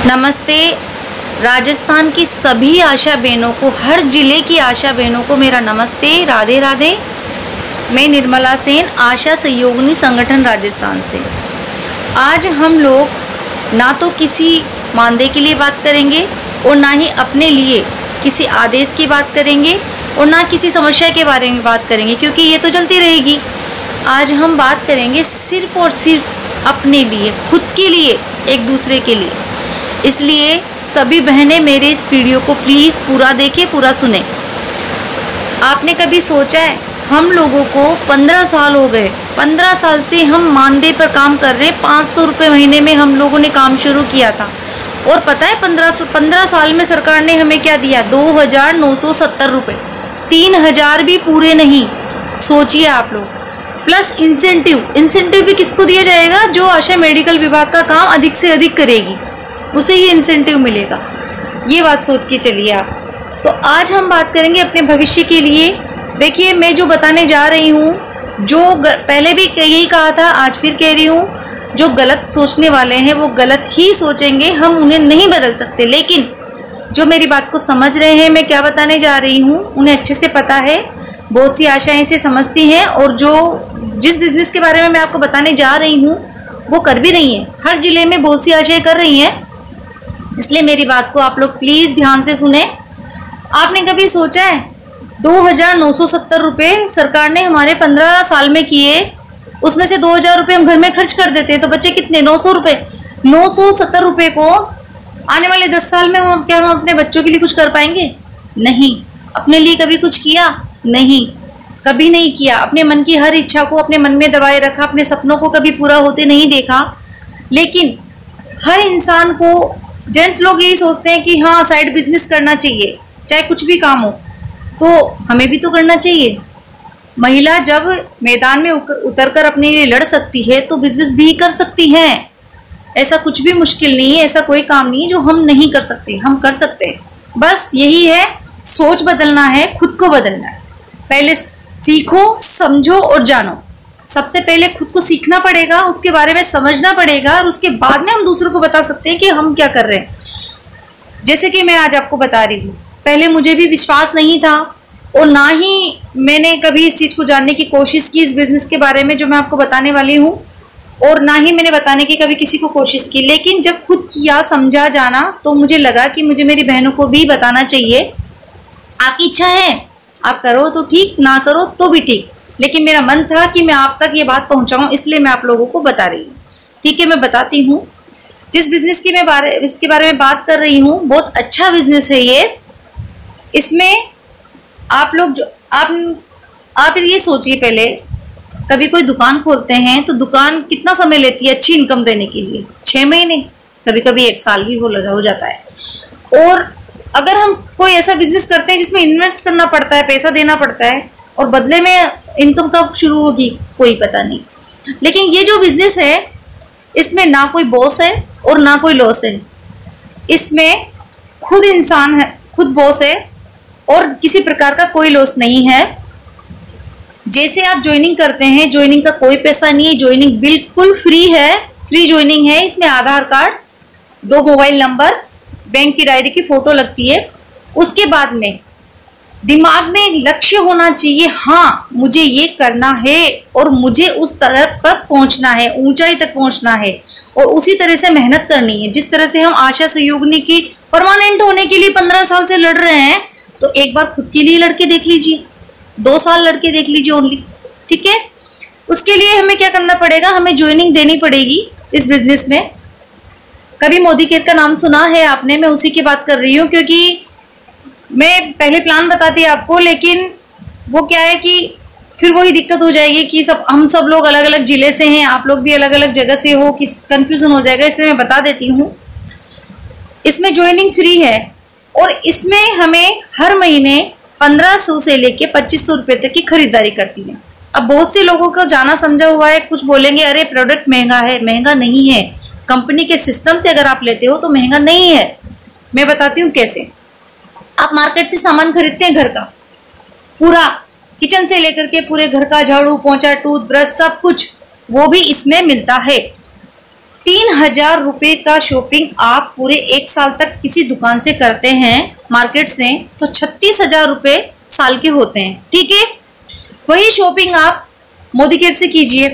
नमस्ते। राजस्थान की सभी आशा बहनों को, हर जिले की आशा बहनों को मेरा नमस्ते, राधे राधे। मैं निर्मला सेन, आशा सहयोगिनी संगठन राजस्थान से। आज हम लोग ना तो किसी मानदेय के लिए बात करेंगे और ना ही अपने लिए किसी आदेश की बात करेंगे और ना किसी समस्या के बारे में बात करेंगे, क्योंकि ये तो चलती रहेगी। आज हम बात करेंगे सिर्फ और सिर्फ अपने लिए, खुद के लिए, एक दूसरे के लिए। इसलिए सभी बहनें मेरे इस वीडियो को प्लीज़ पूरा देखें, पूरा सुने। आपने कभी सोचा है, हम लोगों को 15 साल हो गए, 15 साल से हम मानदेय पर काम कर रहे हैं। 500 रुपये महीने में हम लोगों ने काम शुरू किया था और पता है 15 साल में सरकार ने हमें क्या दिया? 2,970 रुपये। 3,000 भी पूरे नहीं, सोचिए आप लोग। प्लस इंसेंटिव भी किसको दिया जाएगा? जो आशा मेडिकल विभाग का काम अधिक से अधिक करेगी, उसे ही इंसेंटिव मिलेगा। ये बात सोच के चलिए आप। तो आज हम बात करेंगे अपने भविष्य के लिए। देखिए, मैं जो बताने जा रही हूँ, पहले भी यही कहा था, आज फिर कह रही हूँ, जो गलत सोचने वाले हैं वो गलत ही सोचेंगे, हम उन्हें नहीं बदल सकते। लेकिन जो मेरी बात को समझ रहे हैं, मैं क्या बताने जा रही हूँ, उन्हें अच्छे से पता है। बहुत सी आशाएं इसे समझती हैं और जिस बिज़नेस के बारे में मैं आपको बताने जा रही हूँ वो कर भी रही हैं। हर जिले में बहुत सी आशाएं कर रही हैं। इसलिए मेरी बात को आप लोग प्लीज़ ध्यान से सुने। आपने कभी सोचा है 2,970 रुपये सरकार ने हमारे 15 साल में किए, उसमें से 2,000 रुपये हम घर में खर्च कर देते हैं, तो बच्चे कितने? 900 रुपये। 970 रुपये को आने वाले 10 साल में हम अपने बच्चों के लिए कुछ कर पाएंगे? नहीं। अपने लिए कभी कुछ किया? नहीं, कभी नहीं किया। अपने मन की हर इच्छा को अपने मन में दबाए रखा, अपने सपनों को कभी पूरा होते नहीं देखा। लेकिन हर इंसान को, जेंट्स लोग यही सोचते हैं कि हाँ, साइड बिजनेस करना चाहिए, चाहे कुछ भी काम हो, तो हमें भी तो करना चाहिए। महिला जब मैदान में उतरकर अपने लिए लड़ सकती है तो बिजनेस भी कर सकती है। ऐसा कुछ भी मुश्किल नहीं है, ऐसा कोई काम नहीं है जो हम नहीं कर सकते, हम कर सकते हैं। बस यही है, सोच बदलना है, खुद को बदलना है। पहले सीखो, समझो और जानो। सबसे पहले खुद को सीखना पड़ेगा, उसके बारे में समझना पड़ेगा, और उसके बाद में हम दूसरों को बता सकते हैं कि हम क्या कर रहे हैं। जैसे कि मैं आज आपको बता रही हूँ, पहले मुझे भी विश्वास नहीं था और ना ही मैंने कभी इस चीज़ को जानने की कोशिश की, इस बिज़नेस के बारे में जो मैं आपको बताने वाली हूँ, और ना ही मैंने बताने की कभी किसी को कोशिश की। लेकिन जब खुद किया, समझा, जाना, तो मुझे लगा कि मुझे मेरी बहनों को भी बताना चाहिए। आपकी इच्छा है, आप करो तो ठीक, ना करो तो भी ठीक, लेकिन मेरा मन था कि मैं आप तक ये बात पहुंचाऊं, इसलिए मैं आप लोगों को बता रही हूँ। ठीक है, मैं बताती हूँ। जिस बिज़नेस की इसके बारे में बात कर रही हूँ, बहुत अच्छा बिज़नेस है ये। इसमें आप लोग आप ये सोचिए, पहले कभी कोई दुकान खोलते हैं तो दुकान कितना समय लेती है अच्छी इनकम देने के लिए? 6 महीने, कभी कभी 1 साल भी हो जाता है। और अगर हम कोई ऐसा बिजनेस करते हैं जिसमें इन्वेस्ट करना पड़ता है, पैसा देना पड़ता है, और बदले में इनकम कब शुरू होगी कोई पता नहीं। लेकिन ये जो बिजनेस है, इसमें ना कोई बॉस है और ना कोई लॉस है। इसमें खुद इंसान है, खुद बॉस है, और किसी प्रकार का कोई लॉस नहीं है। जैसे आप ज्वाइनिंग करते हैं, ज्वाइनिंग का कोई पैसा नहीं है, ज्वाइनिंग बिल्कुल फ्री है, फ्री ज्वाइनिंग है। इसमें आधार कार्ड, 2 मोबाइल नंबर, बैंक की डायरी की फोटो लगती है। उसके बाद में दिमाग में एक लक्ष्य होना चाहिए, हाँ मुझे ये करना है और मुझे उस तरफ पर पहुंचना है, ऊंचाई तक पहुंचना है, और उसी तरह से मेहनत करनी है। जिस तरह से हम आशा सहयोगिनी की परमानेंट होने के लिए 15 साल से लड़ रहे हैं, तो एक बार खुद के लिए लड़के देख लीजिए, 2 साल लड़के देख लीजिए ओनली। ठीक है, उसके लिए हमें क्या करना पड़ेगा? हमें ज्वाइनिंग देनी पड़ेगी इस बिजनेस में। कभी मोदी केयर का नाम सुना है आपने? मैं उसी की बात कर रही हूँ, क्योंकि मैं पहले प्लान बताती आपको, लेकिन वो क्या है कि फिर वही दिक्कत हो जाएगी कि हम सब लोग अलग अलग जिले से हैं, आप लोग भी अलग अलग जगह से हो, कि कंफ्यूजन हो जाएगा। इसलिए मैं बता देती हूँ, इसमें ज्वाइनिंग फ्री है और इसमें हमें हर महीने 1500 से लेके 2500 रुपये तक की खरीदारी करती है। अब बहुत से लोगों को जाना समझा हुआ है, कुछ बोलेंगे अरे प्रोडक्ट महंगा है। महंगा नहीं है, कंपनी के सिस्टम से अगर आप लेते हो तो महंगा नहीं है। मैं बताती हूँ कैसे। आप मार्केट से सामान खरीदते हैं, घर का पूरा, किचन से लेकर के पूरे घर का, झाड़ू पोंछा, टूथब्रश, सब कुछ, वो भी इसमें मिलता है। 3,000 रुपये का शॉपिंग आप पूरे 1 साल तक किसी दुकान से करते हैं मार्केट से, तो 36,000 रुपये साल के होते हैं। ठीक है, वही शॉपिंग आप मोदी केयर से कीजिए।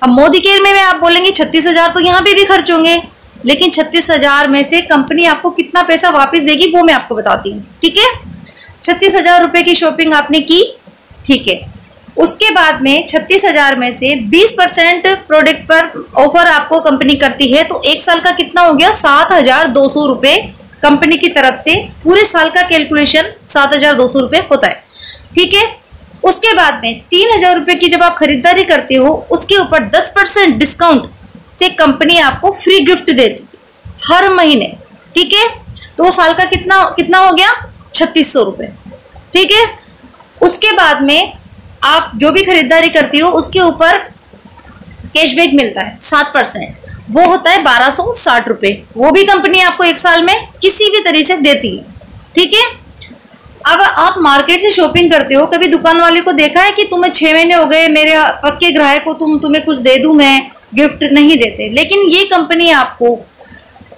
अब मोदी केयर में आप बोलेंगे 36,000 तो यहाँ पे भी खर्च होंगे, लेकिन 36,000 में से कंपनी आपको कितना पैसा वापस देगी वो मैं आपको बताती हूँ। ठीक है, 36,000 रुपये की शॉपिंग आपने की, ठीक है। उसके बाद में 36,000 में से 20% प्रोडक्ट पर ऑफर आपको कंपनी करती है, तो 1 साल का कितना हो गया? 7,200 रुपये कंपनी की तरफ से। पूरे साल का कैलकुलेशन 7,200 रुपये होता है। ठीक है, उसके बाद में 3,000 रुपये की जब आप खरीदारी करते हो, उसके ऊपर 10% डिस्काउंट से कंपनी आपको फ्री गिफ्ट देती है हर महीने। ठीक है, तो वो साल का कितना हो गया? 3,600 रुपये। ठीक है, उसके बाद में आप जो भी खरीदारी करती हो उसके ऊपर कैशबैक मिलता है 7%, वो होता है 1,260 रुपये। वो भी कंपनी आपको 1 साल में किसी भी तरीके से देती है। ठीक है, अब आप मार्केट से शॉपिंग करते हो, कभी दुकान वाले को देखा है कि तुम्हें 6 महीने हो गए, मेरे पक्के ग्राहक को तुम्हें कुछ दे दूं, मैं गिफ्ट नहीं देते। लेकिन ये कंपनी आपको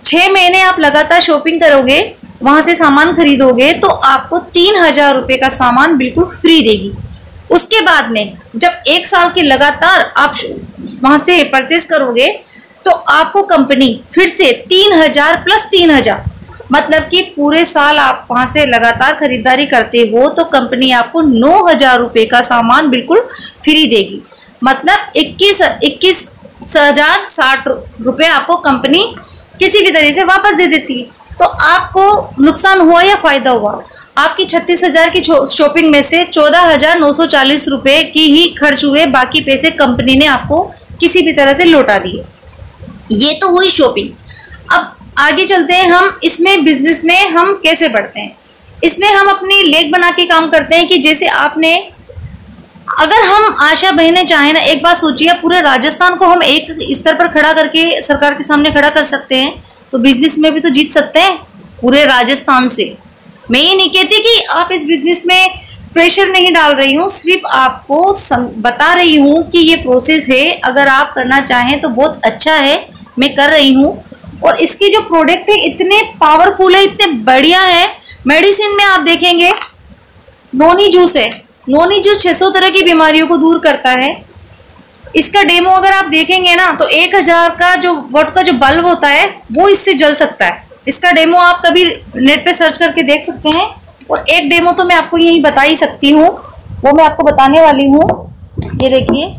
6 महीने आप लगातार शॉपिंग करोगे, वहां से सामान खरीदोगे, तो आपको 3,000 रुपये का सामान बिल्कुल फ्री देगी। उसके बाद में जब 1 साल के लगातार आप वहां से परचेज करोगे, तो आपको कंपनी फिर से 3,000 प्लस 3,000, मतलब कि पूरे साल आप वहां से लगातार खरीदारी करते हो तो कंपनी आपको 9,000 रुपये का सामान बिल्कुल फ्री देगी। मतलब 21,060 रुपये आपको कंपनी किसी भी तरीके से वापस दे देती है। तो आपको नुकसान हुआ या फायदा हुआ? आपकी 36,000 की शॉपिंग में से 14,940 रुपये की ही खर्च हुए, बाकी पैसे कंपनी ने आपको किसी भी तरह से लौटा दिए। ये तो हुई शॉपिंग। अब आगे चलते हैं, हम इसमें बिजनेस में हम कैसे बढ़ते हैं। इसमें हम अपनी लेग बना के काम करते हैं कि जैसे आपने, अगर हम आशा बहनें चाहें ना, एक बात सोचिए, पूरे राजस्थान को हम एक स्तर पर खड़ा करके सरकार के सामने खड़ा कर सकते हैं, तो बिजनेस में भी तो जीत सकते हैं पूरे राजस्थान से। मैं ये नहीं कहती कि आप इस बिजनेस में प्रेशर नहीं डाल रही हूँ, सिर्फ आपको बता रही हूँ कि ये प्रोसेस है, अगर आप करना चाहें तो बहुत अच्छा है, मैं कर रही हूँ। और इसके जो प्रोडक्ट है इतने पावरफुल है, इतने बढ़िया है। मेडिसिन में आप देखेंगे नोनी जूस है, नोनी जूस 600 तरह की बीमारियों को दूर करता है। इसका डेमो अगर आप देखेंगे ना, तो 1,000 का जो वाट का जो बल्ब होता है वो इससे जल सकता है। इसका डेमो आप कभी नेट पे सर्च करके देख सकते हैं। और एक डेमो तो मैं आपको यही बता ही सकती हूँ, वो मैं आपको बताने वाली हूँ। ये देखिए,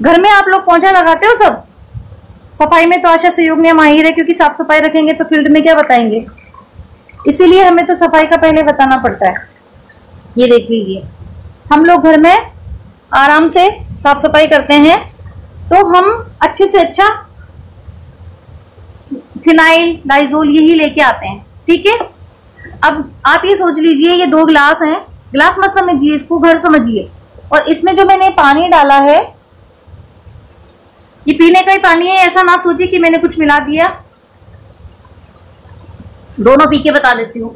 घर में आप लोग पोंछा लगाते हो सब, सफाई में तो आशा सहयोगिनी माहिर है, क्योंकि साफ सफाई रखेंगे तो फील्ड में क्या बताएंगे, इसीलिए हमें तो सफाई का पहले बताना पड़ता है। ये देख लीजिए, हम लोग घर में आराम से साफ सफाई करते हैं, तो हम अच्छे से अच्छा फिनाइल, डाइजोल यही लेके आते हैं। ठीक है, अब आप ये सोच लीजिए, ये 2 गिलास हैं, गिलास मत समझिए, इसको घर समझिए। और इसमें जो मैंने पानी डाला है, ये पीने का ही पानी है, ऐसा ना सोचिए कि मैंने कुछ मिला दिया। दोनों पी के बता देती हूँ।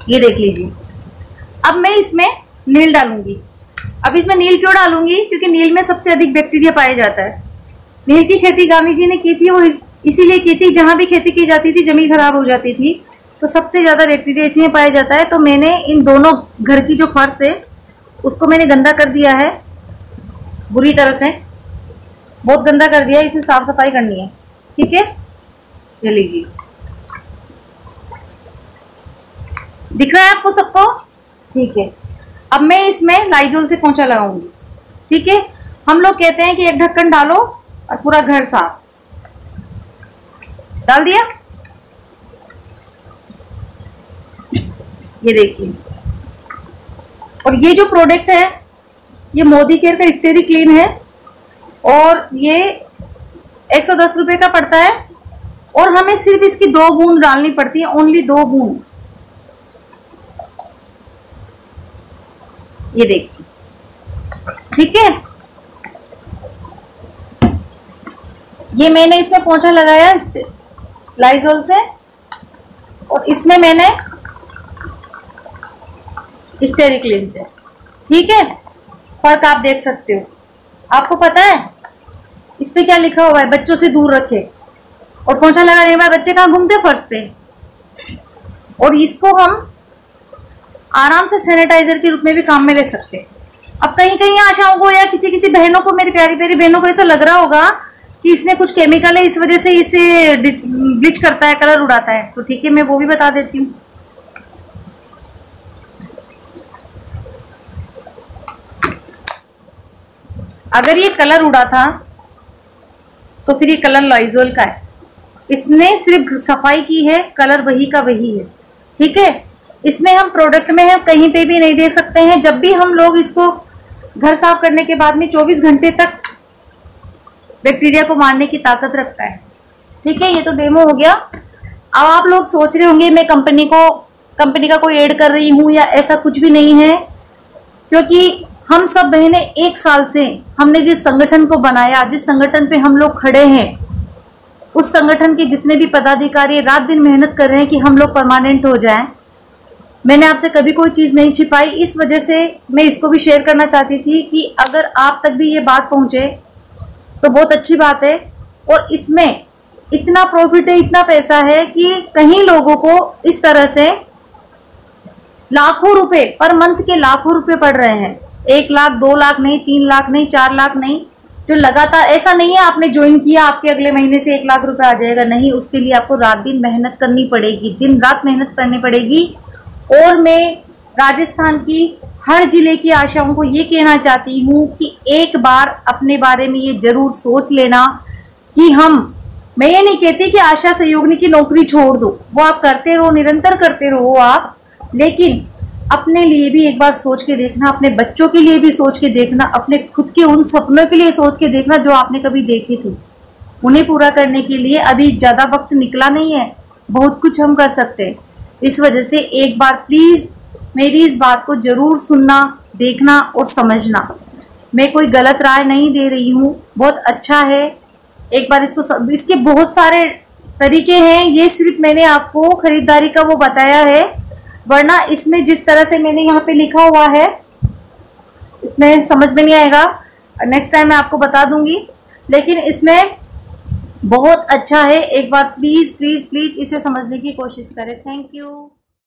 ये देख लीजिए, अब मैं इसमें नील डालूंगी। अब इसमें नील क्यों डालूंगी? क्योंकि नील में सबसे अधिक बैक्टीरिया पाया जाता है। नील की खेती गांधी जी ने की थी, वो इसीलिए की थी, जहां भी खेती की जाती थी जमीन खराब हो जाती थी, तो सबसे ज्यादा बैक्टीरिया इसी में पाया जाता है। तो मैंने इन दोनों घर की जो फर्श है उसको मैंने गंदा कर दिया है, बुरी तरह से बहुत गंदा कर दिया है, इसमें साफ सफाई करनी है। ठीक है, ये लीजिए, दिख रहा है आपको सबको? ठीक है, अब मैं इसमें लाइजोल से पोंछा लगाऊंगी। ठीक है, हम लोग कहते हैं कि एक ढक्कन डालो और पूरा घर साफ। डाल दिया, ये देखिए। और ये जो प्रोडक्ट है ये मोदी केयर का स्टेरी क्लीन है, और ये 110 रुपये का पड़ता है, और हमें सिर्फ इसकी 2 बूंद डालनी पड़ती है, ओनली 2 बूंद। ये देखिए, ठीक है। ये मैंने इसमें पोंछा लगाया लाइजोल से, और इसमें मैंने स्टेरी क्लीन से। ठीक है, फर्क आप देख सकते हो। आपको पता है इस पे क्या लिखा हुआ है, बच्चों से दूर रखे। और पोंछा लगाने के बाद बच्चे कहाँ घूमते, फर्श पे। और इसको हम आराम से सैनिटाइजर के रूप में भी काम में ले सकते हैं। अब कहीं कहीं आशाओं को या किसी किसी बहनों को, मेरी प्यारी प्यारी बहनों को ऐसा लग रहा होगा कि इसमें कुछ केमिकल है, इस वजह से इसे ब्लीच करता है, कलर उड़ाता है। तो ठीक है, मैं वो भी बता देती हूँ। अगर ये कलर उड़ा था तो फिर ये कलर लाइजोल का है। इसने सिर्फ सफाई की है, कलर वही का वही है। ठीक है, इसमें हम प्रोडक्ट में है कहीं पे भी नहीं दे सकते हैं। जब भी हम लोग इसको घर साफ करने के बाद में 24 घंटे तक बैक्टीरिया को मारने की ताकत रखता है। ठीक है, ये तो डेमो हो गया। अब आप लोग सोच रहे होंगे मैं कंपनी का कोई ऐड कर रही हूँ या ऐसा कुछ भी नहीं है, क्योंकि हम सब बहनें एक साल से हमने जिस संगठन को बनाया, जिस संगठन पे हम लोग खड़े हैं, उस संगठन के जितने भी पदाधिकारी रात दिन मेहनत कर रहे हैं कि हम लोग परमानेंट हो जाएं। मैंने आपसे कभी कोई चीज़ नहीं छिपाई, इस वजह से मैं इसको भी शेयर करना चाहती थी कि अगर आप तक भी ये बात पहुंचे तो बहुत अच्छी बात है। और इसमें इतना प्रॉफिट है, इतना पैसा है कि कहीं लोगों को इस तरह से लाखों रुपए पर मंथ के लाखों रुपए पड़ रहे हैं। 1 लाख, 2 लाख नहीं, 3 लाख नहीं, 4 लाख नहीं, जो लगातार, ऐसा नहीं है आपने ज्वाइन किया आपके अगले महीने से 1 लाख रुपए आ जाएगा। नहीं, उसके लिए आपको रात दिन मेहनत करनी पड़ेगी, दिन रात मेहनत करनी पड़ेगी। और मैं राजस्थान की हर जिले की आशाओं को ये कहना चाहती हूँ कि एक बार अपने बारे में ये जरूर सोच लेना कि मैं ये नहीं कहती कि आशा सहयोगिनी की नौकरी छोड़ दो, वो आप करते रहो, निरंतर करते रहो आप, लेकिन अपने लिए भी एक बार सोच के देखना, अपने बच्चों के लिए भी सोच के देखना, अपने खुद के उन सपनों के लिए सोच के देखना जो आपने कभी देखे थे। उन्हें पूरा करने के लिए अभी ज़्यादा वक्त निकला नहीं है, बहुत कुछ हम कर सकते हैं। इस वजह से एक बार प्लीज़ मेरी इस बात को ज़रूर सुनना, देखना और समझना। मैं कोई गलत राय नहीं दे रही हूँ, बहुत अच्छा है। एक बार इसके बहुत सारे तरीके हैं, ये सिर्फ मैंने आपको खरीदारी का वो बताया है, वरना इसमें जिस तरह से मैंने यहाँ पे लिखा हुआ है इसमें समझ में नहीं आएगा। नेक्स्ट टाइम मैं आपको बता दूंगी, लेकिन इसमें बहुत अच्छा है। एक बार प्लीज़ प्लीज़ प्लीज़ इसे समझने की कोशिश करें। Thank you.